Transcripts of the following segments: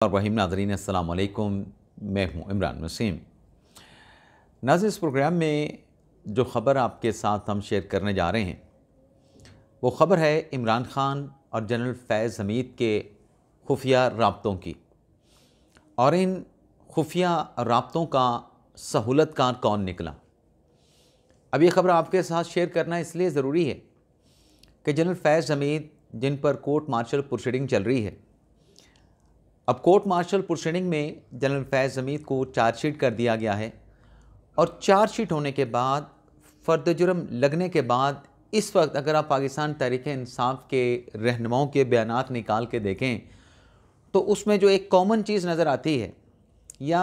रहीम नाज़रीन अस्सलाम वालेकुम, मैं हूं इमरान वसीम। नाज़रीन, इस प्रोग्राम में जो ख़बर आपके साथ हम शेयर करने जा रहे हैं वो ख़बर है इमरान ख़ान और जनरल फैज़ हमीद के खुफिया राब्तों की। और इन खुफिया राब्तों का सहूलतकार कौन निकला। अब ये ख़बर आपके साथ शेयर करना इसलिए ज़रूरी है कि जनरल फैज़ हमीद जिन पर कोर्ट मार्शल प्रोसीडिंग चल रही है, अब कोर्ट मार्शल प्रोसीडिंग में जनरल फैज़ हमीद को चार्जशीट कर दिया गया है और चार्जशीट होने के बाद फ़र्द जुर्म लगने के बाद इस वक्त अगर आप पाकिस्तान तहरीक-ए-इंसाफ के रहनुमाओं के बयानात निकाल के देखें तो उसमें जो एक कॉमन चीज़ नज़र आती है, या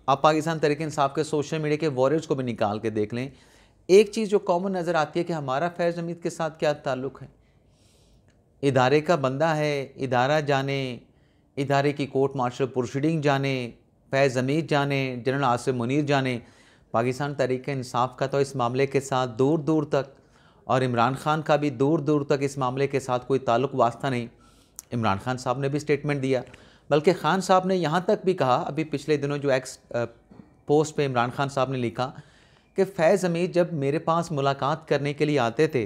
आप पाकिस्तान तहरीक-ए-इंसाफ के सोशल मीडिया के वॉरियर्स को भी निकाल के देख लें, एक चीज़ जो कॉमन नज़र आती है कि हमारा फैज़ हमीद के साथ क्या ताल्लुक़ है। इदारे का बंदा है, इदारा जाने, इदारे की कोर्ट मार्शल प्रोसीडिंग जाने, फैज़ हमीद जाने, जनरल आसिम मुनीर जाने, पाकिस्तान तहरीक-ए-इंसाफ का तो इस मामले के साथ दूर दूर तक, और इमरान ख़ान का भी दूर दूर तक इस मामले के साथ कोई ताल्लुक़ वास्ता नहीं। इमरान ख़ान साहब ने भी स्टेटमेंट दिया, बल्कि ख़ान साहब ने यहाँ तक भी कहा, अभी पिछले दिनों जो एक्स पोस्ट पे इमरान ख़ान साहब ने लिखा कि फैज़ हमीद जब मेरे पास मुलाकात करने के लिए आते थे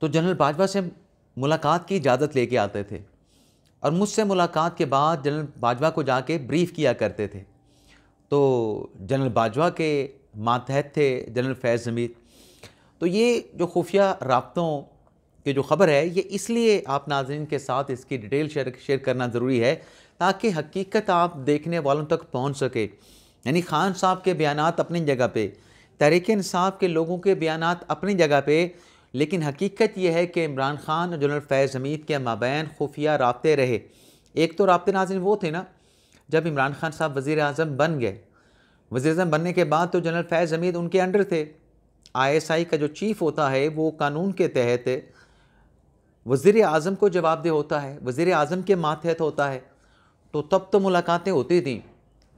तो जनरल बाजवा से मुलाकात की इजाज़त लेके आते थे और मुझसे मुलाकात के बाद जनरल बाजवा को जाके ब्रीफ़ किया करते थे। तो जनरल बाजवा के मातहत थे जनरल फैज़ हमीद। तो ये जो खुफिया राब्तों की जो ख़बर है, ये इसलिए आप नाज़रीन के साथ इसकी डिटेल शेयर करना ज़रूरी है ताकि हकीकत आप देखने वालों तक पहुँच सके। यानी ख़ान साहब के बयानात अपनी जगह पे, तहरीक-ए-इंसाफ के लोगों के बयानात अपनी जगह पे, लेकिन हकीकत यह है कि इमरान ख़ान और जनरल फैज़ हमीद के माबैन खुफिया राब्ते रहे। एक तो राब्ते नाज़रीन वो थे ना, जब इमरान ख़ान साहब वज़ीर आज़म बन गए, वज़ीर आज़म बनने के बाद तो जनरल फैज़ हमीद उनके अंडर थे। ISI का जो चीफ़ होता है वो कानून के तहत वज़ीर आज़म को जवाबदेह होता है, वज़ीर आज़म के मातहत होता है। तो तब तो मुलाकातें होती थीं,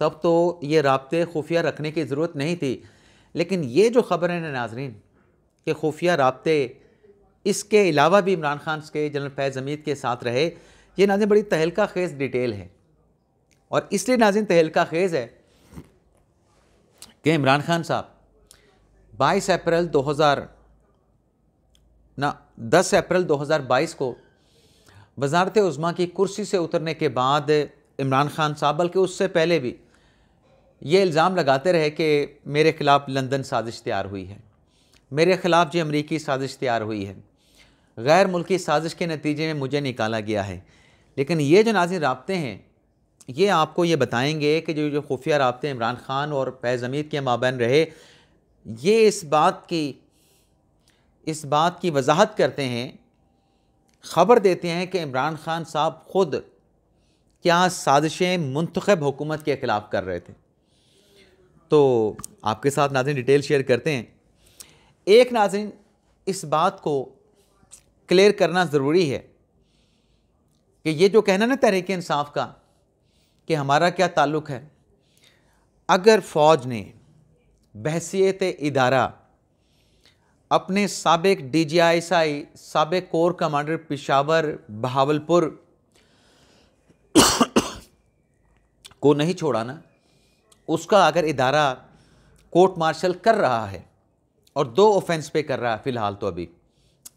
तब तो ये राब्ते खुफिया रखने की ज़रूरत नहीं थी। लेकिन ये जो ख़बर है ना नाज़रीन कि खुफिया राब्ते इसके अलावा भी इमरान ख़ान के जनरल फैज़ हमीद के साथ रहे, ये नाज़रीन बड़ी तहलका खेज़ डिटेल है। और इसलिए नाज़रीन तहलका खेज़ है कि इमरान ख़ान साहब 10 अप्रैल 2022 को वज़ारत उज़्मा की कुर्सी से उतरने के बाद इमरान ख़ान साहब, बल्कि उससे पहले भी, ये इल्ज़ाम लगाते रहे कि मेरे ख़िलाफ़ लंदन साजिश तैयार हुई है, मेरे ख़िलाफ़ जो अमरीकी साजिश तैयार हुई है, गैर मुल्की साजिश के नतीजे में मुझे निकाला गया है। लेकिन ये जो नाज़रीन राब्ते हैं, ये आपको ये बताएंगे कि जो खुफिया राब्ते इमरान ख़ान और फैज़ हमीद के माबैन रहे, ये इस बात की वजाहत करते हैं, ख़बर देते हैं कि इमरान ख़ान साहब ख़ुद क्या साजिशें मुंतखब हुकूमत के ख़िलाफ़ कर रहे थे। तो आपके साथ नाज़रीन डिटेल शेयर करते हैं। एक नाज़रीन इस बात को क्लियर करना ज़रूरी है कि ये जो कहना ना तहरीक इंसाफ का कि हमारा क्या ताल्लुक़ है, अगर फ़ौज ने बहसियत इदारा अपने साबिक DGISI, साबिक कोर कमांडर पेशावर बहावलपुर को नहीं छोड़ा ना, उसका अगर इदारा कोर्ट मार्शल कर रहा है और 2 ऑफेंस पे कर रहा है फ़िलहाल तो अभी,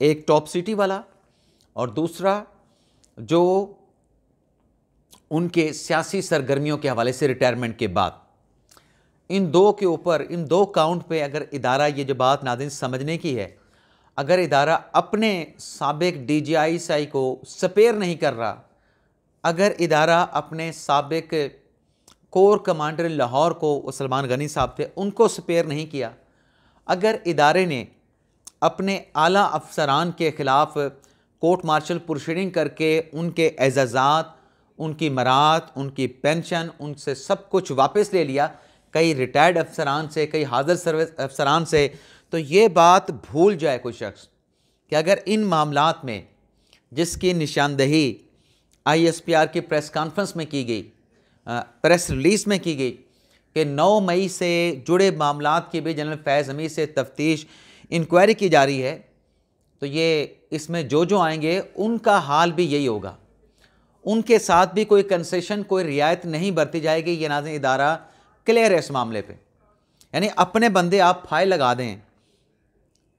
एक टॉप सिटी वाला और दूसरा जो उनके सियासी सरगर्मियों के हवाले से रिटायरमेंट के बाद, इन 2 के ऊपर, इन 2 काउंट पे अगर इदारा, ये जो बात नाज़रीन समझने की है, अगर इदारा अपने साबिक DGISI को स्पेयर नहीं कर रहा, अगर इदारा अपने साबिक कोर कमांडर लाहौर को, सलमान गनी साहब थे, उनको स्पेयर नहीं किया, अगर इदारे ने अपने आला अफसरान के ख़िलाफ़ कोर्ट मार्शल प्रोसीडिंग करके उनके एजाज़ात, उनकी मरात, उनकी पेंशन, उनसे सब कुछ वापस ले लिया, कई रिटायर्ड अफसरान से, कई हाज़िर सर्विस अफसरान से, तो ये बात भूल जाए कोई शख्स कि अगर इन मामलात में जिसकी निशानदही ISPR की प्रेस कॉन्फ्रेंस में की गई, प्रेस रिलीज़ में की गई कि 9 मई से जुड़े मामलात की भी जनरल फैज़ हमीद से तफ्तीश इंक्वायरी की जा रही है, तो ये इसमें जो आएंगे उनका हाल भी यही होगा। उनके साथ भी कोई कंसेशन, कोई रियायत नहीं बरती जाएगी। ये नाज़रीन इदारा क्लियर है इस मामले पे। यानी अपने बंदे आप फाइल लगा दें,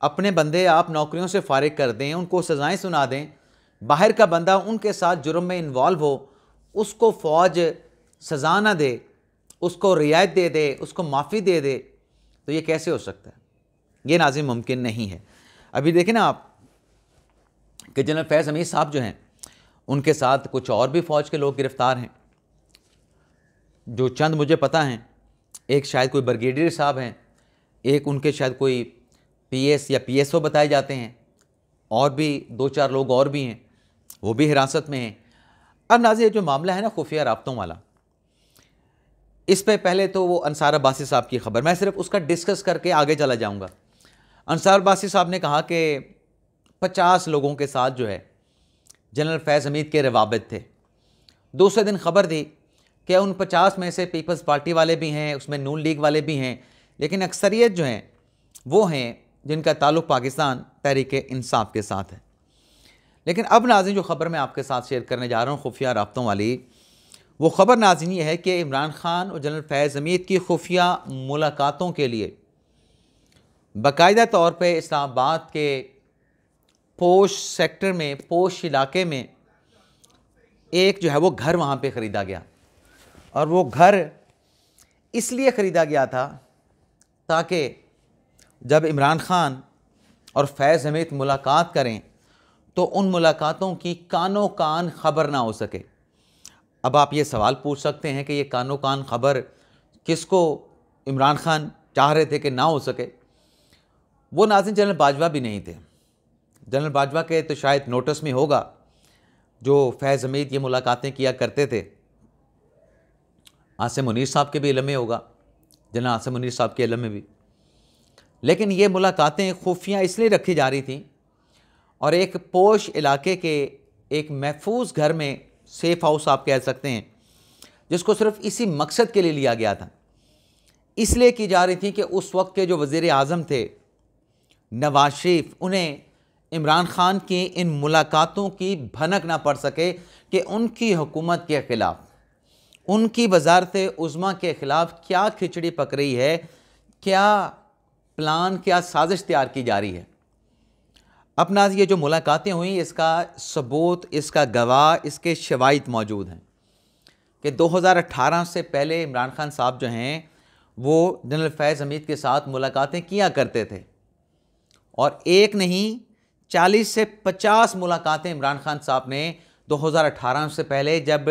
अपने बंदे आप नौकरियों से फारिग कर दें, उनको सज़ाएं सुना दें, बाहर का बंदा उनके साथ जुर्म में इन्वॉल्व हो, उसको फ़ौज सज़ा ना दे, उसको रियायत दे दे, उसको माफ़ी दे दे, तो ये कैसे हो सकता है? ये नाज़रीन मुमकिन नहीं है। अभी देखें ना आप कि जनरल फैज़ हमीद साहब जो हैं, उनके साथ कुछ और भी फ़ौज के लोग गिरफ़्तार हैं, जो चंद मुझे पता हैं। एक शायद कोई ब्रिगेडियर साहब हैं, एक उनके शायद कोई पीएस या पीएसओ बताए जाते हैं, और भी 2-4 लोग और भी हैं, वो भी हिरासत में हैं। अब नाज़रीन जो मामला है ना खुफिया राब्तों वाला, इस पे पहले तो वो अंसार अब्बासी साहब की खबर, मैं सिर्फ उसका डिस्कस करके आगे चला जाऊँगा। अंसार अब्बासी साहब ने कहा कि 50 लोगों के साथ जो है जनरल फैज़ हमीद के रवाबित थे। दूसरे दिन खबर दी कि उन 50 में से पीपल्स पार्टी वाले भी हैं, उसमें नून लीग वाले भी हैं, लेकिन अक्सरियत जो हैं वो हैं जिनका ताल्लुक़ पाकिस्तान तहरीक इंसाफ के साथ है। लेकिन अब नाज़रीन जो ख़बर मैं आपके साथ शेयर करने जा रहा हूँ खुफिया राब्तों वाली, वो ख़बर नाज़रीन ये है कि इमरान खान और जनरल फैज़ हमीद की खुफिया मुलाकातों के लिए बाकायदा तौर पे इस्लामाबाद के पोश सेक्टर में, पोश इलाके में एक जो है वो घर वहाँ पे ख़रीदा गया। और वो घर इसलिए ख़रीदा गया था ताकि जब इमरान खान और फैज़ हमीद मुलाकात करें तो उन मुलाकातों की कानो कान ख़बर ना हो सके। अब आप ये सवाल पूछ सकते हैं कि ये कानो कान ख़बर किसको इमरान खान चाह रहे थे कि ना हो सके? वो नाज़रीन जनरल बाजवा भी नहीं थे। जनरल बाजवा के तो शायद नोटिस में होगा, जो फैज़ हमीद ये मुलाकातें किया करते थे। आसिम मुनीर साहब के भी इल्म में होगा, जनरल आसिम मुनीर साहब के इल्म में भी। लेकिन ये मुलाकातें खुफिया इसलिए रखी जा रही थी और एक पोश इलाके के एक महफूज घर में, सेफ हाउस आप कह सकते हैं, जिसको सिर्फ इसी मकसद के लिए लिया गया था, इसलिए की जा रही थी कि उस वक्त के जो वज़ीर आज़म थे नवाज शरीफ, उन्हें इमरान खान की इन मुलाकातों की भनक ना पड़ सके कि उनकी हुकूमत के ख़िलाफ़, उनकी वज़ारत उज़्मा के ख़िलाफ़ क्या खिचड़ी पक रही है, क्या प्लान, क्या साजिश तैयार की जा रही है। अपना ये जो मुलाकातें हुई, इसका सबूत, इसका गवाह, इसके शवाहिद मौजूद हैं कि 2018 से पहले इमरान खान साहब जो हैं वो जनरल फैज़ हमीद के साथ मुलाकातें किया करते थे, और एक नहीं 40 से 50 मुलाकातें इमरान खान साहब ने 2018 से पहले, जब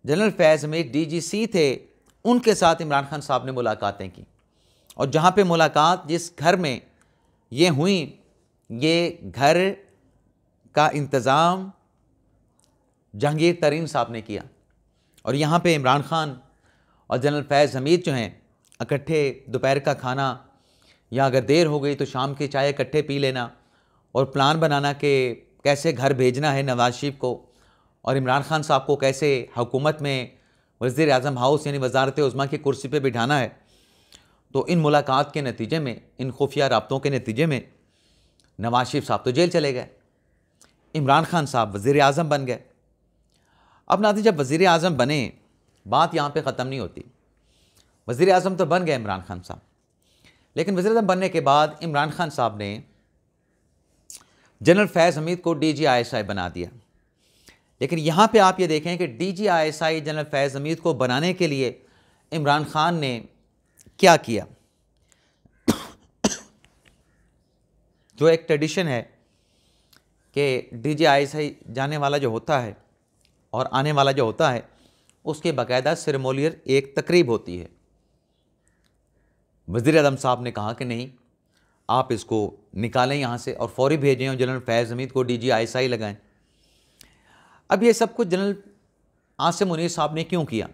जनरल फैज़ हमीद DGC थे, उनके साथ इमरान खान साहब ने मुलाकातें की। और जहाँ पे मुलाकात, जिस घर में ये हुई, ये घर का इंतज़ाम जहांगीर तरीन साहब ने किया। और यहाँ पे इमरान खान और जनरल फैज़ हमीद जो हैं इकट्ठे दोपहर का खाना, या अगर देर हो गई तो शाम की चाय इकट्ठे पी लेना, और प्लान बनाना कि कैसे घर भेजना है नवाज शरीफ को, और इमरान खान साहब को कैसे हुकूमत में वज़ीर आज़म हाउस यानी वज़ारत उज़्मा की कुर्सी पे बिठाना है। तो इन मुलाकात के नतीजे में, इन खुफिया राब्तों के नतीजे में नवाज शरीफ साहब तो जेल चले गए, इमरान खान साहब वज़ीर आज़म बन गए। अब नाज़रीन जब वज़ीर आज़म बने, बात यहाँ पे ख़त्म नहीं होती। वज़ीर आज़म तो बन गए इमरान खान साहब, लेकिन वज़ीर आज़म बनने के बाद इमरान खान साहब ने जनरल फैज़ हमीद को DGISI बना दिया। लेकिन यहाँ पे आप ये देखें कि DGISI जनरल फैज़ हमीद को बनाने के लिए इमरान खान ने क्या किया। जो एक ट्रेडिशन है कि DGISI जाने वाला जो होता है और आने वाला जो होता है, उसके बाकायदा सेरेमोनियल एक तकरीब होती है। वज़ीर आज़म साहब ने कहा कि नहीं, आप इसको निकालें यहाँ से और फौरी भेजें और जनरल फैज़ हमीद को DGISI लगाएं। अब ये सब कुछ जनरल आसिम मुनीर साहब ने क्यों किया?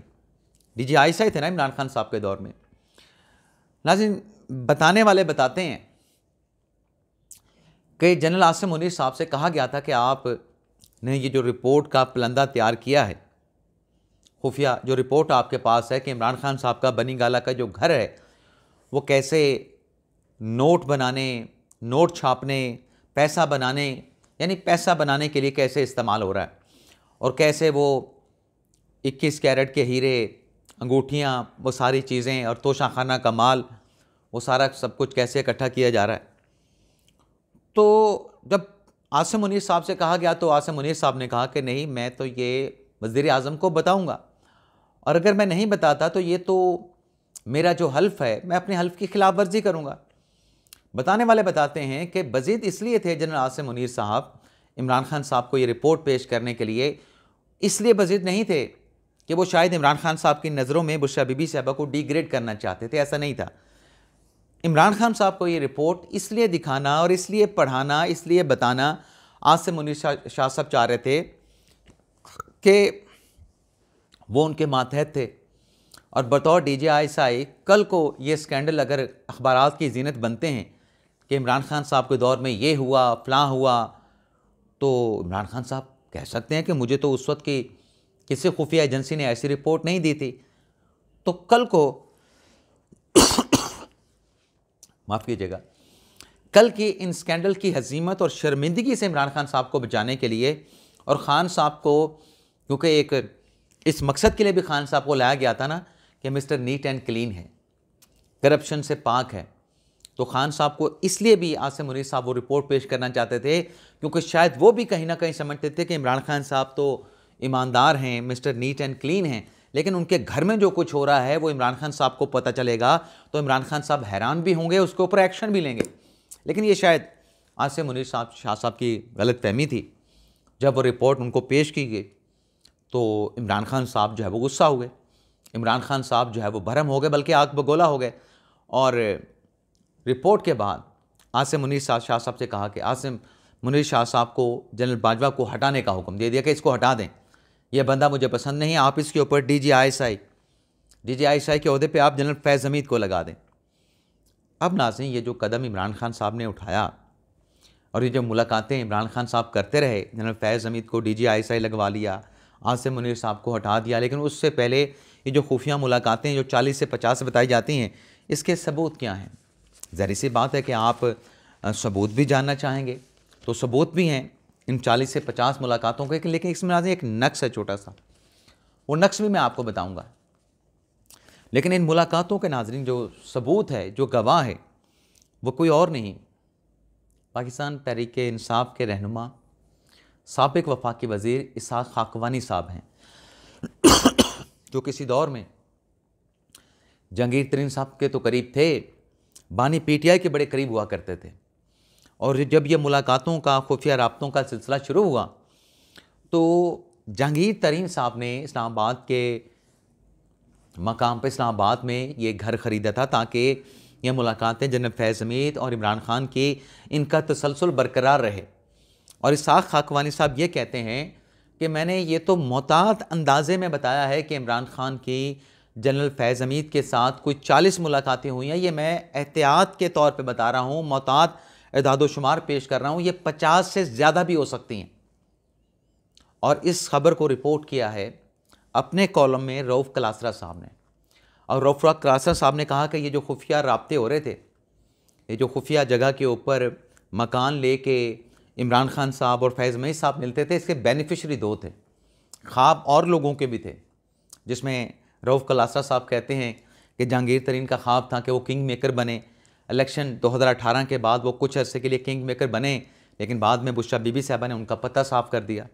DGISI थे ना इमरान खान साहब के दौर में। नाज़रीन बताने वाले बताते हैं कि जनरल आसिम मुनीर साहब से कहा गया था कि आपने ये जो रिपोर्ट का पलंदा तैयार किया है, खुफिया जो रिपोर्ट आपके पास है कि इमरान खान साहब का बनी गाला का जो घर है वो कैसे नोट बनाने, नोट छापने, पैसा बनाने, यानी पैसा बनाने के लिए कैसे इस्तेमाल हो रहा है, और कैसे वो 21 कैरेट के हीरे, अंगूठियाँ, वो सारी चीज़ें और तोशाखाना का माल, वो सारा सब कुछ कैसे इकट्ठा किया जा रहा है। तो जब आसिम मुनीर साहब से कहा गया तो आसिम मुनीर साहब ने कहा कि नहीं, मैं तो ये वज़ीर आज़म को बताऊँगा, और अगर मैं नहीं बताता तो ये तो मेरा जो हल्फ है, मैं अपने हल्फ की खिलाफ वर्जी करूँगा। बताने वाले बताते हैं कि वज़ीर इसलिए थे जनरल आसिम मुनीर साहब इमरान खान साहब को ये रिपोर्ट पेश करने के लिए, इसलिए वज़ीर नहीं थे कि वो शायद इमरान खान साहब की नज़रों में बुशरा बीबी साहबा को डिग्रेड करना चाहते थे, ऐसा नहीं था। इमरान खान साहब को ये रिपोर्ट इसलिए दिखाना और इसलिए पढ़ाना, इसलिए बताना आसिम मुनीर शाह साहब चाह रहे थे कि वो उनके मातहत थे, और बतौर DGI कल को ये स्कैंडल अगर अखबारात की जीनत बनते हैं कि इमरान खान साहब के दौर में ये हुआ, फलां हुआ, तो इमरान खान साहब कह सकते हैं कि मुझे तो उस वक्त की किसी खुफिया एजेंसी ने ऐसी रिपोर्ट नहीं दी थी। तो कल को माफ़ कीजिएगा, कल की इन स्कैंडल की हजीमत और शर्मिंदगी से इमरान खान साहब को बचाने के लिए, और ख़ान साहब को क्योंकि एक इस मकसद के लिए भी ख़ान साहब को लाया गया था ना कि मिस्टर नीट एंड क्लीन है, करप्शन से पाक है, तो ख़ान साहब को इसलिए भी आसिम मुनीर साहब वो रिपोर्ट पेश करना चाहते थे क्योंकि शायद वो भी कहीं ना कहीं समझते थे कि इमरान खान साहब तो ईमानदार हैं, मिस्टर नीट एंड क्लीन हैं, लेकिन उनके घर में जो कुछ हो रहा है वो इमरान खान साहब को पता चलेगा तो इमरान खान साहब हैरान भी होंगे, उसके ऊपर एक्शन भी लेंगे। लेकिन ये शायद आसिम मुनीर शाह साहब की गलत फहमी थी। जब वो रिपोर्ट उनको पेश की गई तो इमरान खान साहब जो है वो गुस्सा हो गए, इमरान खान साहब जो है वो भरम हो गए, बल्कि आग बगोला हो गए। और रिपोर्ट के बाद आसिम मुनीर शाह साहब से कहा कि आसिम मुनीर शाह साहब को जनरल बाजवा को हटाने का हुक्म दे दिया कि इसको हटा दें, यह बंदा मुझे पसंद नहीं, आप इसके ऊपर DGI के अहदे पे आप जनरल फैज़ हमीद को लगा दें। अब नाज़रीन, ये जो कदम इमरान खान साहब ने उठाया और ये जो मुलाकातें इमरान खान साहब करते रहे, जनरल फैज़ हमीद को DGI लगवा लिया, आसिम मुनीर साहब को हटा दिया, लेकिन उससे पहले ये जो खुफिया मुलाकातें जो 40 से 50 बताई जाती हैं, इसके सबूत क्या हैं? ज़ाहिर सी बात है कि आप सबूत भी जानना चाहेंगे, तो सबूत भी हैं इन 40 से 50 मुलाकातों के, लेकिन इसमें नाज़रीन एक नक्श है छोटा सा, वो नक्श भी मैं आपको बताऊंगा। लेकिन इन मुलाकातों के नाज़रीन जो सबूत है, जो गवाह है, वो कोई और नहीं, पाकिस्तान तहरीक इंसाफ के रहनुमा साबिक वफाकी वज़ीर इसहाक़ खाकवानी साहब हैं, जो किसी दौर में जहांगीर तरीन साहब के तो करीब थे, बानी PTI के बड़े करीब हुआ करते थे। और जब ये मुलाकातों का, खुफिया राब्तों का सिलसिला शुरू हुआ तो जहांगीर तरीन साहब ने इस्लामाबाद के मकाम पर, इस्लामाबाद में ये घर ख़रीदा था ताकि ये मुलाकातें जनरल फैज़ हमीद और इमरान खान की इनका तसलसल बरकरार रहे। और इसहाक़ खाकवानी साहब ये कहते हैं कि मैंने ये तो मोहतात अंदाज़े में बताया है कि इमरान खान की जनरल फैज़ हमीद के साथ कोई 40 मुलाकातें हुई हैं, ये मैं एहतियात के तौर पे बता रहा हूँ, मोहतात एदादो शुमार पेश कर रहा हूँ, ये 50 से ज़्यादा भी हो सकती हैं। और इस खबर को रिपोर्ट किया है अपने कॉलम में रऊफ़ कलासरा साहब ने, और रऊफ़ कलासरा साहब ने कहा कि ये जो खुफिया राब्ते हो रहे थे, ये जो खुफिया जगह के ऊपर मकान ले के इमरान खान साहब और फैज़ हमीद साहब मिलते थे, इसके बेनिफिशरी दो थे, ख्वाब और लोगों के भी थे, जिसमें रऊफ़ कलासरा साहब कहते हैं कि जहांगीर तरीन का ख्वाब था कि वो किंग मेकर बने। इलेक्शन 2018 के बाद वो कुछ अरसे के लिए किंग मेकर बने, लेकिन बाद में बुशरा बीबी साहबा ने उनका पता साफ कर दिया।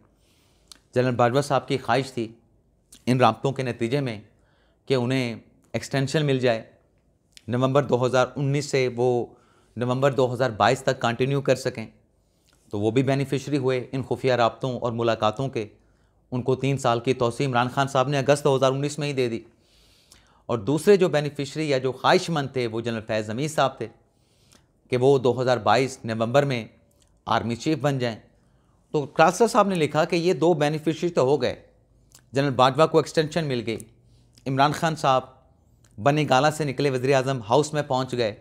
जनरल बाजवा साहब की ख्वाहिश थी इन राब्तों के नतीजे में कि उन्हें एक्सटेंशन मिल जाए, नवंबर 2019 से वो नवंबर 2022 तक कंटिन्यू कर सकें, तो वो भी बेनिफिशरी हुए इन खुफिया राब्तों और मुलाकातों के। उनको 3 साल की तौसीह इमरान खान साहब ने अगस्त 2019 में ही दे दी। और दूसरे जो बेनिफिशरी या जो ख्वाहिशमंद थे वो जनरल फैज़ हमीद साहब थे कि वो 2022 नवंबर में आर्मी चीफ बन जाएं। तो कलासरा साहब ने लिखा कि ये 2 बेनिफिशरी तो हो गए, जनरल बाजवा को एक्सटेंशन मिल गई, इमरान खान साहब बनी गाला से निकले वज़ीर आज़म हाउस में पहुँच गए,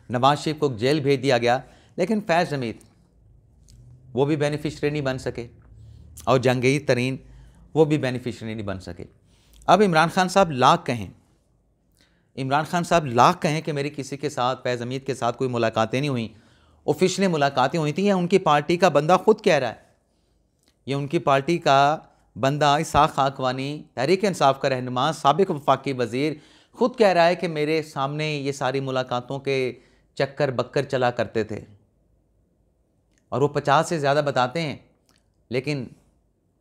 नवाज शरीफ को जेल भेज दिया गया, लेकिन फैज़ हमीद वो भी बेनिफिशरी नहीं बन सके और जहांगीर तरीन वो भी बेनिफिशरी नहीं बन सके। अब इमरान खान साहब लाख कहें, इमरान खान साहब लाख कहें कि मेरी किसी के साथ, फैज़ हमीद के साथ कोई मुलाकातें नहीं हुई, ऑफिशियली मुलाकातें हुई थी, या उनकी पार्टी का बंदा खुद कह रहा है, ये उनकी पार्टी का बंदा इसाक खाकवानी तहरीक इंसाफ का रहनुमा साबिक वफाकी वज़ीर ख़ुद कह रहा है कि मेरे सामने ये सारी मुलाकातों के चक्कर बक्कर चला करते थे और वो 50 से ज़्यादा बताते हैं, लेकिन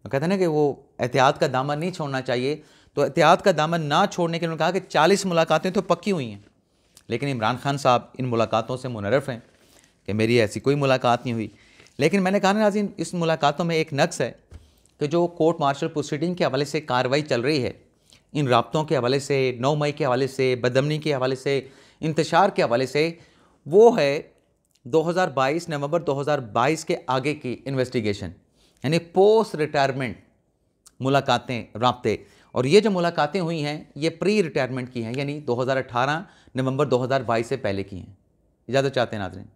कहते हैं ना कि वो एहतियात का दामन नहीं छोड़ना चाहिए। तो एहतियात का दामन ना छोड़ने के लिए उन्होंने कहा कि 40 मुलाकातें तो पक्की हुई हैं, लेकिन इमरान खान साहब इन मुलाकातों से मुनर्रफ हैं कि मेरी ऐसी कोई मुलाकात नहीं हुई। लेकिन मैंने कहा ना नाज़रीन, इस मुलाकातों में एक नक्स है कि जो कोर्ट मार्शल प्रोसीडिंग के हवाले से कार्रवाई चल रही है, इन राब्तों के हवाले से, 9 मई के हवाले से, बदअमनी के हवाले से, इंतशार के हवाले से, वो है 2022 नवंबर 2022 के आगे की इन्वेस्टिगेशन, यानी पोस्ट रिटायरमेंट मुलाकातें, राब्ते। और ये जो मुलाकातें हुई हैं ये प्री रिटायरमेंट की हैं, यानी 2018 नवंबर 2022 से पहले की हैं। इजाज़त चाहते हैं नाज़रीन।